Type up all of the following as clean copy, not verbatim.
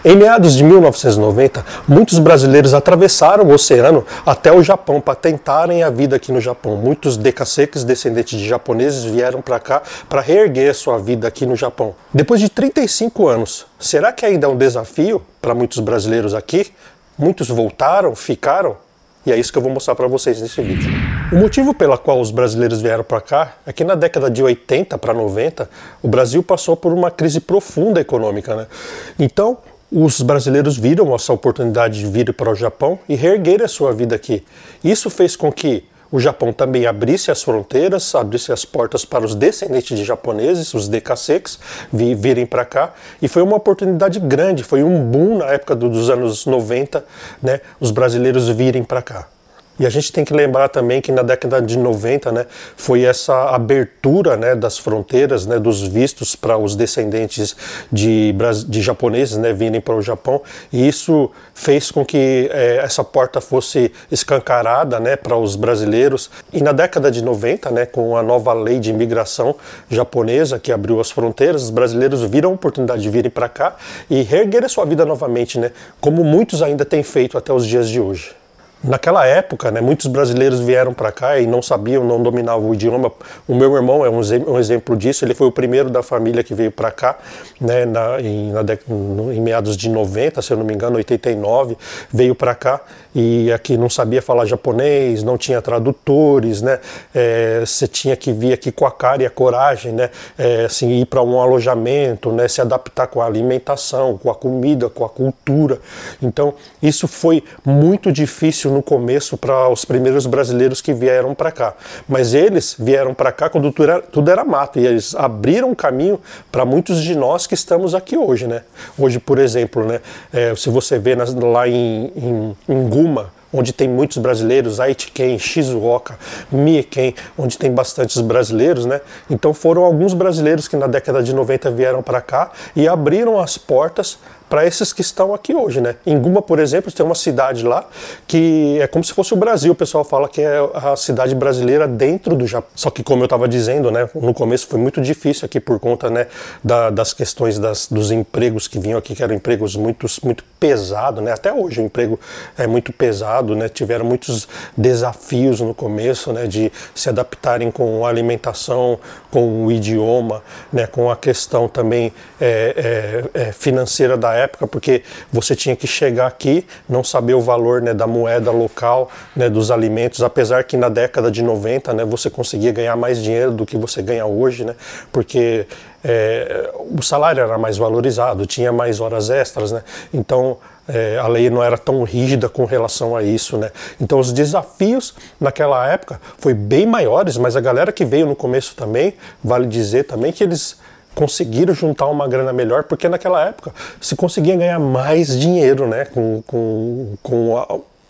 Em meados de 1990, muitos brasileiros atravessaram o oceano até o Japão para tentarem a vida aqui no Japão. Muitos decaceques, descendentes de japoneses, vieram para cá para reerguer a sua vida aqui no Japão. Depois de 35 anos, será que ainda é um desafio para muitos brasileiros aqui? Muitos voltaram, ficaram? E é isso que eu vou mostrar para vocês nesse vídeo. O motivo pela qual os brasileiros vieram para cá é que na década de 80 para 90, o Brasil passou por uma crise profunda econômica, né? Então, os brasileiros viram essa oportunidade de vir para o Japão e reerguer a sua vida aqui. Isso fez com que o Japão também abrisse as fronteiras, abrisse as portas para os descendentes de japoneses, os decaceques, virem para cá. E foi uma oportunidade grande, foi um boom na época dos anos 90, né, os brasileiros virem para cá. E a gente tem que lembrar também que na década de 90, né, foi essa abertura, né, das fronteiras, né, dos vistos para os descendentes de japoneses, né, virem para o Japão. E isso fez com que essa porta fosse escancarada, né, para os brasileiros. E na década de 90, né, com a nova lei de imigração japonesa que abriu as fronteiras, os brasileiros viram a oportunidade de virem para cá e reerguer a sua vida novamente, né, como muitos ainda têm feito até os dias de hoje. Naquela época, né, muitos brasileiros vieram para cá e não sabiam, não dominavam o idioma. O meu irmão é um exemplo disso. Ele foi o primeiro da família que veio para cá, né, em meados de 90, se eu não me engano, 89, veio para cá e aqui não sabia falar japonês, não tinha tradutores, né, você tinha que vir aqui com a cara e a coragem, né, assim, ir para um alojamento, né, se adaptar com a alimentação, com a comida, com a cultura. Então, isso foi muito difícil no começo para os primeiros brasileiros que vieram para cá, mas eles vieram para cá quando tudo era mato e eles abriram caminho para muitos de nós que estamos aqui hoje, né? Hoje, por exemplo, né, se você vê lá em Guma, onde tem muitos brasileiros, Aitken, Shizuoka, Mieken, onde tem bastantes brasileiros, né? Então foram alguns brasileiros que na década de 90 vieram para cá e abriram as portas para esses que estão aqui hoje, né? Em Guma, por exemplo, tem uma cidade lá que é como se fosse o Brasil. O pessoal fala que é a cidade brasileira dentro do Japão. Só que, como eu estava dizendo, né, no começo foi muito difícil aqui por conta, né, das questões dos empregos que vinham aqui, que eram empregos muito pesados, né? Até hoje o emprego é muito pesado, né? Tiveram muitos desafios no começo, né, de se adaptarem com a alimentação, com o idioma, né, com a questão também financeira da época, porque você tinha que chegar aqui, não saber o valor, né, da moeda local, né, dos alimentos, apesar que na década de 90, né, você conseguia ganhar mais dinheiro do que você ganha hoje, né, porque o salário era mais valorizado, tinha mais horas extras, né, então a lei não era tão rígida com relação a isso, né? Então os desafios naquela época foi bem maiores, mas a galera que veio no começo também, vale dizer também que eles conseguiram juntar uma grana melhor, porque naquela época se conseguia ganhar mais dinheiro, né, com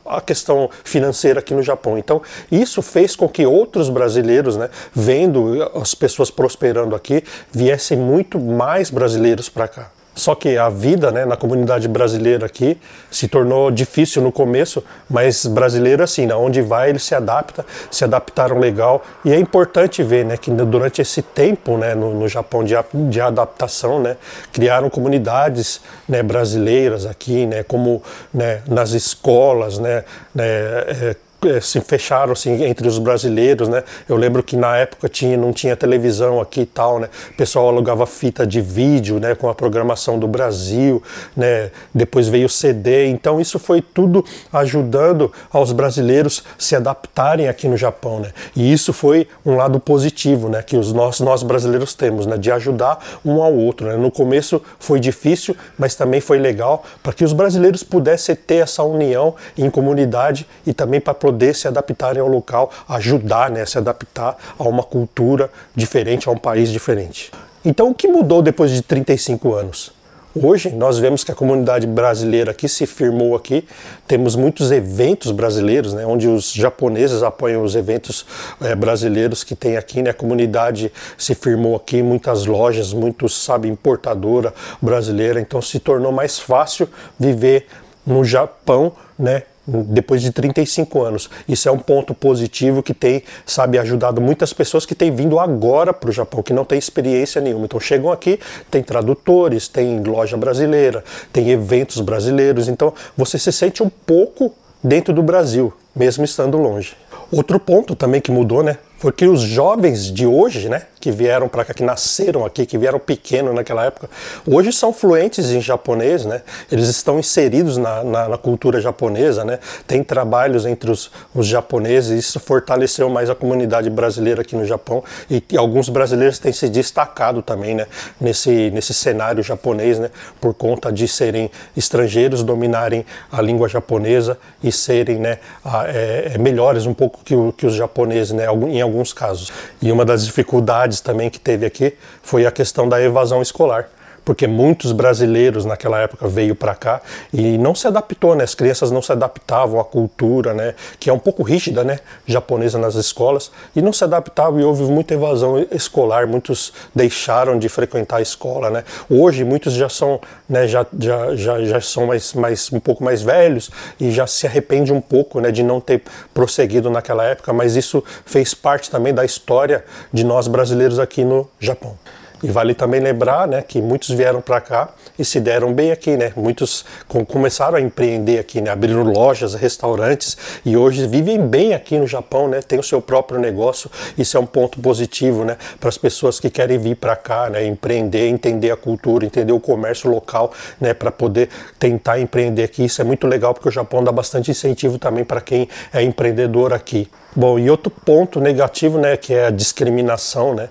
a questão financeira aqui no Japão. Então isso fez com que outros brasileiros, né, vendo as pessoas prosperando aqui, viessem muito mais brasileiros para cá. Só que a vida, né, na comunidade brasileira aqui se tornou difícil no começo, mas brasileiro assim, né, onde vai ele se adapta, se adaptaram legal. E é importante ver, né, que durante esse tempo, né, no Japão de adaptação, né, criaram comunidades, né, brasileiras aqui, né, como, né, nas escolas, né, se fecharam assim, entre os brasileiros, né? Eu lembro que na época não tinha televisão aqui e tal, né? O pessoal alugava fita de vídeo, né, com a programação do Brasil, né? Depois veio o CD, então isso foi tudo ajudando aos brasileiros se adaptarem aqui no Japão, né? E isso foi um lado positivo, né, que nós brasileiros temos, né, de ajudar um ao outro, né? No começo foi difícil, mas também foi legal para que os brasileiros pudessem ter essa união em comunidade e também para poder se adaptarem ao local, ajudar, né, a se adaptar a uma cultura diferente, a um país diferente. Então o que mudou depois de 35 anos? Hoje nós vemos que a comunidade brasileira aqui se firmou aqui, temos muitos eventos brasileiros, né, onde os japoneses apoiam os eventos brasileiros que tem aqui, né, a comunidade se firmou aqui, muitas lojas, importadora brasileira, então se tornou mais fácil viver no Japão, né, depois de 35 anos. Isso é um ponto positivo que tem, sabe, ajudado muitas pessoas que têm vindo agora para o Japão, que não têm experiência nenhuma. Então chegam aqui, tem tradutores, tem loja brasileira, tem eventos brasileiros, então você se sente um pouco dentro do Brasil, mesmo estando longe. Outro ponto também que mudou, né, foi que os jovens de hoje, né, que vieram para cá, que nasceram aqui, que vieram pequenos naquela época, hoje são fluentes em japonês, né, eles estão inseridos na cultura japonesa, né, tem trabalhos entre os japoneses, isso fortaleceu mais a comunidade brasileira aqui no Japão, e alguns brasileiros têm se destacado também, né, nesse cenário japonês, né, por conta de serem estrangeiros, dominarem a língua japonesa e serem, né, melhores um pouco que os japoneses, né, em alguns casos. E uma das dificuldades também que teve aqui foi a questão da evasão escolar, porque muitos brasileiros naquela época veio para cá e não se adaptou, né? As crianças não se adaptavam à cultura, né? Que é um pouco rígida, né? Japonesa nas escolas, e não se adaptavam e houve muita evasão escolar, muitos deixaram de frequentar a escola, né? Hoje muitos já são, né? Já são um pouco mais velhos e já se arrepende um pouco, né? De não ter prosseguido naquela época, mas isso fez parte também da história de nós brasileiros aqui no Japão. E vale também lembrar, né, que muitos vieram para cá e se deram bem aqui, né? Muitos começaram a empreender aqui, né? Abriram lojas, restaurantes e hoje vivem bem aqui no Japão, né? Tem o seu próprio negócio. Isso é um ponto positivo, né? Para as pessoas que querem vir para cá, né? Empreender, entender a cultura, entender o comércio local, né? Para poder tentar empreender aqui. Isso é muito legal porque o Japão dá bastante incentivo também para quem é empreendedor aqui. Bom, e outro ponto negativo, né? Que é a discriminação, né?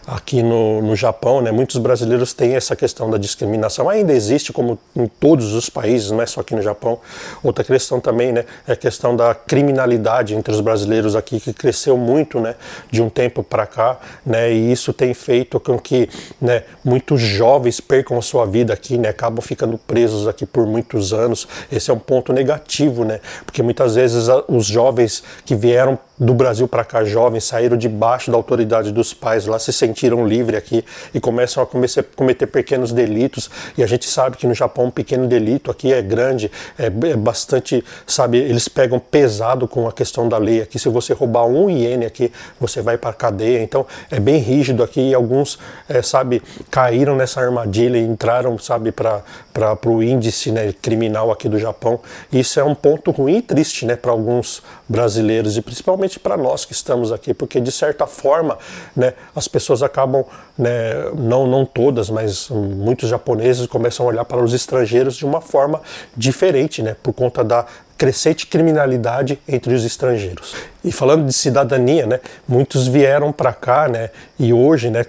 Aqui no Japão, né, muitos brasileiros têm essa questão da discriminação, ainda existe como em todos os países, não é só aqui no Japão. Outra questão também, né, é a questão da criminalidade entre os brasileiros aqui, que cresceu muito, né, de um tempo para cá, né, e isso tem feito com que, né, muitos jovens percam a sua vida aqui, né, acabam ficando presos aqui por muitos anos. Esse é um ponto negativo, né, porque muitas vezes os jovens que vieram do Brasil para cá, jovens, saíram debaixo da autoridade dos pais, lá se sentiram livres aqui e começam a cometer pequenos delitos. E a gente sabe que no Japão um pequeno delito aqui é grande, é bastante, sabe, eles pegam pesado com a questão da lei aqui. Se você roubar 1 iene aqui, você vai para a cadeia. Então é bem rígido aqui e alguns, sabe, caíram nessa armadilha e entraram, sabe, para o índice, né, criminal aqui do Japão. Isso é um ponto ruim e triste, né, para alguns brasileiros e principalmente para nós que estamos aqui, porque de certa forma, né, as pessoas acabam, né, não todas, mas muitos japoneses começam a olhar para os estrangeiros de uma forma diferente, né, por conta da crescente criminalidade entre os estrangeiros. E falando de cidadania, né, muitos vieram para cá, né, e hoje, né,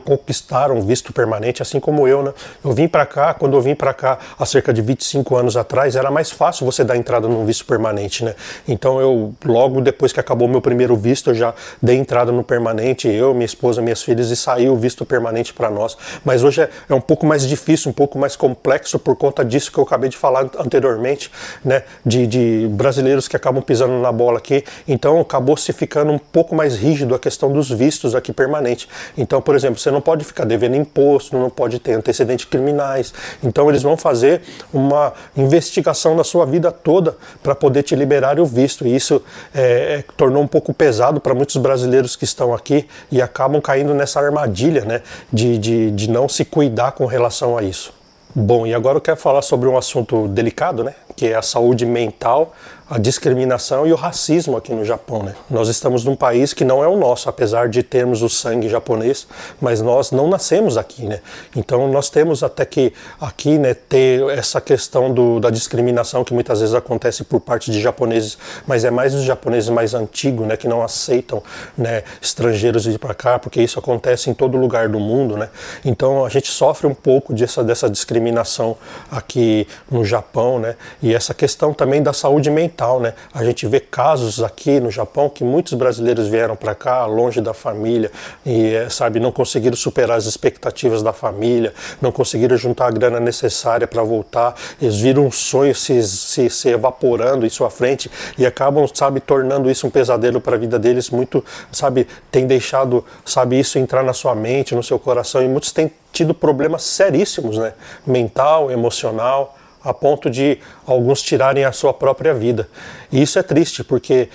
conquistaram um visto permanente, assim como eu, né? Eu vim para cá, quando eu vim para cá há cerca de 25 anos atrás, era mais fácil você dar entrada num visto permanente, né? Então eu, logo depois que acabou meu primeiro visto, eu já dei entrada no permanente, eu, minha esposa, minhas filhas, e saiu o visto permanente para nós. Mas hoje é um pouco mais difícil, um pouco mais complexo por conta disso que eu acabei de falar anteriormente, né? De brasileiros que acabam pisando na bola aqui. Então acabou se ficando um pouco mais rígido a questão dos vistos aqui permanente. Então, por exemplo, você não pode ficar devendo imposto, não pode ter antecedentes criminais. Então eles vão fazer uma investigação na sua vida toda para poder te liberar o visto. E isso tornou um pouco pesado para muitos brasileiros que estão aqui e acabam caindo nessa armadilha, né, de não se cuidar com relação a isso. Bom, e agora eu quero falar sobre um assunto delicado, né, que é a saúde mental, a discriminação e o racismo aqui no Japão, né? Nós estamos num país que não é o nosso, apesar de termos o sangue japonês, mas nós não nascemos aqui, né? Então nós temos até que aqui, né, ter essa questão da discriminação que muitas vezes acontece por parte de japoneses, mas é mais os japoneses mais antigos, né, que não aceitam, né, estrangeiros vir para cá, porque isso acontece em todo lugar do mundo, né? Então a gente sofre um pouco dessa discriminação aqui no Japão, né? E essa questão também da saúde mental, né? A gente vê casos aqui no Japão que muitos brasileiros vieram para cá longe da família e, sabe, não conseguiram superar as expectativas da família, não conseguiram juntar a grana necessária para voltar, eles viram um sonho se evaporando em sua frente e acabam, sabe, tornando isso um pesadelo para a vida deles. Muito, sabe, tem deixado, sabe, isso entrar na sua mente, no seu coração, e muitos têm tido problemas seríssimos, né? Mental, emocional, a ponto de alguns tirarem a sua própria vida. E isso é triste, porque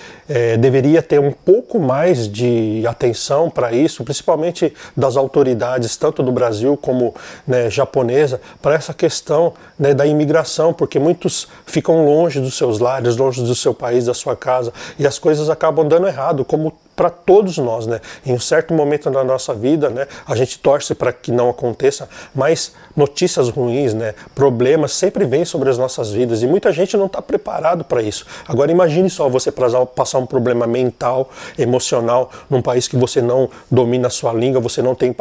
deveria ter um pouco mais de atenção para isso, principalmente das autoridades, tanto do Brasil como, né, japonesa, para essa questão, né, da imigração, porque muitos ficam longe dos seus lares, longe do seu país, da sua casa, e as coisas acabam dando errado, como para todos nós, né? Em um certo momento da nossa vida, né, a gente torce para que não aconteça, mas notícias ruins, né, problemas sempre vêm sobre as nossas vidas e muita gente não está preparado para isso. Agora imagine só você passar um problema mental, emocional, num país que você não domina a sua língua, você não tem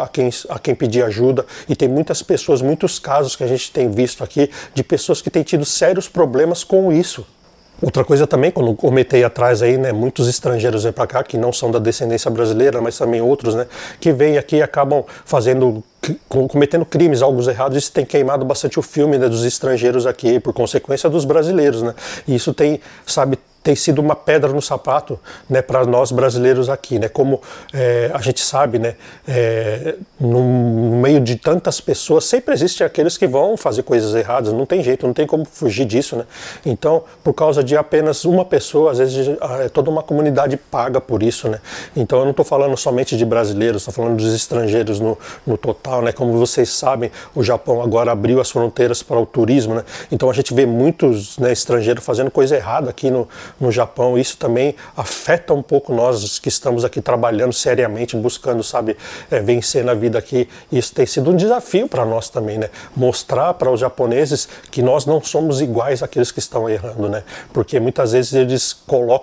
a quem pedir ajuda, e tem muitas pessoas, muitos casos que a gente tem visto aqui de pessoas que têm tido sérios problemas com isso. Outra coisa também, quando eu comentei atrás aí, né, muitos estrangeiros vêm para cá, que não são da descendência brasileira, mas também outros, né, que vêm aqui e acabam cometendo crimes, algo errados. Isso tem queimado bastante o filme, né, dos estrangeiros aqui, por consequência dos brasileiros, né, e isso tem, sabe, tem sido uma pedra no sapato, né, para nós brasileiros aqui, né, como a gente sabe, né, no meio de tantas pessoas sempre existem aqueles que vão fazer coisas erradas, não tem jeito, não tem como fugir disso, né. Então, por causa de apenas uma pessoa, às vezes toda uma comunidade paga por isso, né. Então eu não estou falando somente de brasileiros, estou falando dos estrangeiros no total, né. Como vocês sabem, o Japão agora abriu as fronteiras para o turismo, né. Então a gente vê muitos, né, estrangeiros fazendo coisa errada aqui no Japão. Isso também afeta um pouco nós que estamos aqui trabalhando seriamente, buscando, sabe, vencer na vida aqui. Isso tem sido um desafio para nós também, né? Mostrar para os japoneses que nós não somos iguais àqueles que estão errando, né? Porque muitas vezes eles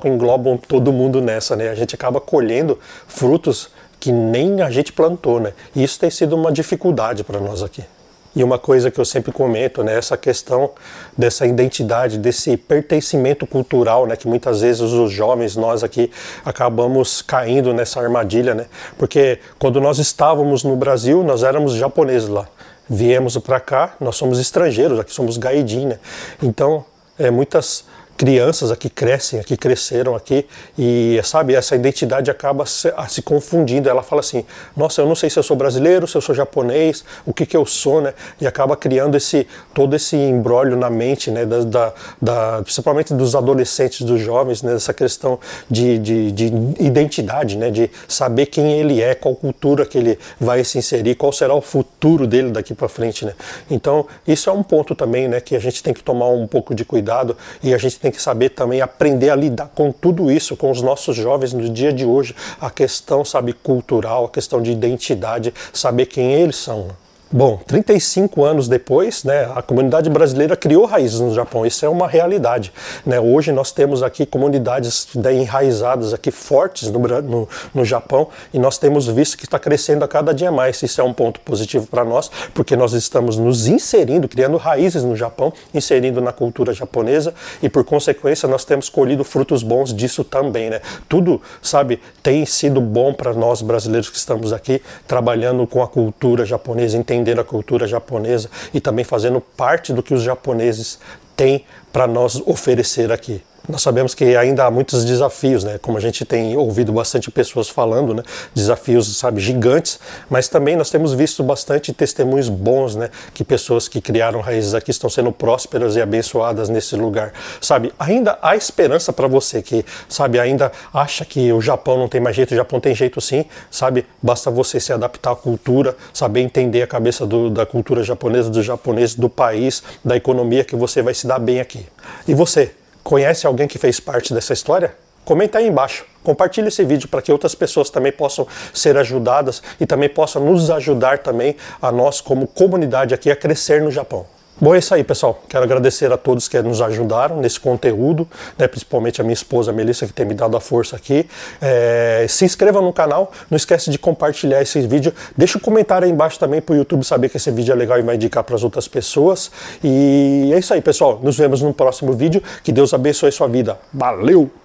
englobam todo mundo nessa, né? A gente acaba colhendo frutos que nem a gente plantou, né? E isso tem sido uma dificuldade para nós aqui. E uma coisa que eu sempre comento, né, essa questão dessa identidade, desse pertencimento cultural, né, que muitas vezes os jovens, nós aqui, acabamos caindo nessa armadilha, né, porque quando nós estávamos no Brasil, nós éramos japoneses lá. Viemos para cá, nós somos estrangeiros, aqui somos gaijin, né, então muitas crianças aqui crescem, aqui cresceram aqui, e sabe, essa identidade acaba se confundindo. Ela fala assim, nossa, eu não sei se eu sou brasileiro, se eu sou japonês, o que eu sou, né? E acaba criando todo esse imbróglio na mente, né? Principalmente dos adolescentes, dos jovens, né? Essa questão de identidade, né? De saber quem ele é, qual cultura que ele vai se inserir, qual será o futuro dele daqui para frente, né? Então, isso é um ponto também, né? Que a gente tem que tomar um pouco de cuidado, e a gente tem que saber também aprender a lidar com tudo isso, com os nossos jovens no dia de hoje, a questão, sabe, cultural, a questão de identidade, saber quem eles são. Bom, 35 anos depois, né, a comunidade brasileira criou raízes no Japão, isso é uma realidade, né? Hoje nós temos aqui comunidades, né, enraizadas aqui, fortes no Japão, e nós temos visto que está crescendo a cada dia mais. Isso é um ponto positivo para nós, porque nós estamos nos inserindo, criando raízes no Japão, inserindo na cultura japonesa, e por consequência nós temos colhido frutos bons disso também, né? Tudo, sabe, tem sido bom para nós brasileiros que estamos aqui, trabalhando com a cultura japonesa, entendendo a cultura japonesa e também fazendo parte do que os japoneses têm para nós oferecer aqui. Nós sabemos que ainda há muitos desafios, né? Como a gente tem ouvido bastante pessoas falando, né? Desafios, sabe, gigantes, mas também nós temos visto bastante testemunhos bons, né? Que pessoas que criaram raízes aqui estão sendo prósperas e abençoadas nesse lugar, sabe? Ainda há esperança para você que, sabe, ainda acha que o Japão não tem mais jeito. O Japão tem jeito sim, sabe? Basta você se adaptar à cultura, saber entender a cabeça da cultura japonesa, dos japoneses, do país, da economia, que você vai se dar bem aqui. E você? Conhece alguém que fez parte dessa história? Comenta aí embaixo. Compartilhe esse vídeo para que outras pessoas também possam ser ajudadas e também possam nos ajudar também, a nós como comunidade aqui, a crescer no Japão. Bom, é isso aí, pessoal. Quero agradecer a todos que nos ajudaram nesse conteúdo, né, principalmente a minha esposa Melissa, que tem me dado a força aqui. Se inscreva no canal, não esquece de compartilhar esse vídeo. Deixa um comentário aí embaixo também para o YouTube saber que esse vídeo é legal e vai indicar para as outras pessoas. E é isso aí, pessoal. Nos vemos no próximo vídeo. Que Deus abençoe a sua vida. Valeu!